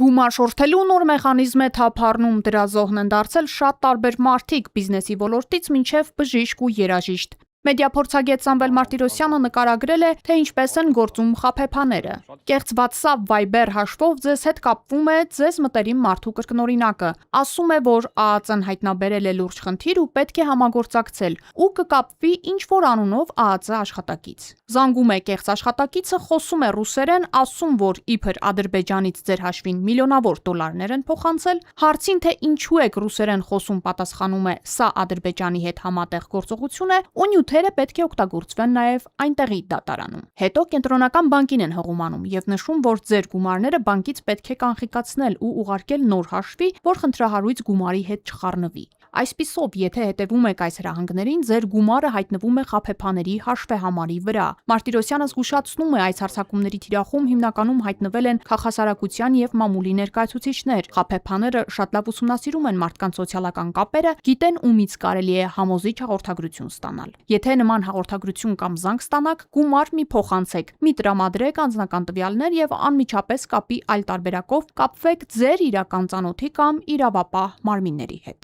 Գումար շորթելու նոր մեխանիզմ է թափառնում, դրա զոհն են դարձել շատ տարբեր մարդիկ, բիզնեսի ոլորտից մինչև բժիշկ ու երաժիշտ։ Մեդիափորձագետ Սամվել Մարտիրոսյանը նկարագրել է, թե ինչպես են գործում խաբեբաները։ Կեղծ WhatsApp, Viber հաշվով ձեզ հետ կապվում է ձեզ մտերիմ մարդու կրկնօրինակը, ասում է, որ ԱԱԾ-ն հայտնաբերել է լուրջ խնդիր ու պետք է համագործակցել ու կկապվի ինչ-որ անունով ԱԱԾ աշխատակից։ Զանգում է կեղծ աշխատակիցը, խոսում է ռուսերեն, ասում, որ իբր Ադրբեջանից ձեր հաշվին միլիոնավոր դոլարներ են փոխանցել, հարցին, թե ինչու եք ռուսերեն խոսում, պատասխանում է՝ սա Ադրբեջանի հետ համատեղ գործողություն է ու նյութերը պետք է օգտագործվեն նաև այնտեղի դատարանում։ Հետո կենտրոնական բանկին են հղումանում եւ նշում, որ ձեր գումարները բանկից պետք է կանխիկացնել ու ուղարկել նոր հաշվի, որ խնդրահարույց գումարի հետ չխառնվի։ Այսպիսով, եթե հետևում եք այս հրահանգներին, ձեր գումարը հայտնվում է խաբեբաների հաշվեհամարի վրա։ Մարտիրոսյանը զգուշացնում է, այս հարձակումների թիրախում հիմնականում հայտնվել են քաղաքասարակության եւ մամուլի ներկայացուցիչներ։ Խաբեբաները շատ լավ ուսումնասիրում են մարդկանց սոցիալական կապերը, գիտեն ումից կարելի է համոզիչ հաղորդագրություն ստանալ։ Եթե նման հաղորդագրություն կամ զանգ ստանաք, գումար մի փոխանցեք, մի տրամադրեք անձնական տվյալներ եւ անմիջապես կապի այլ տարբերակով կապվեք ձեր իրական ծանոթի կամ իրավապահ մարմինների հետ։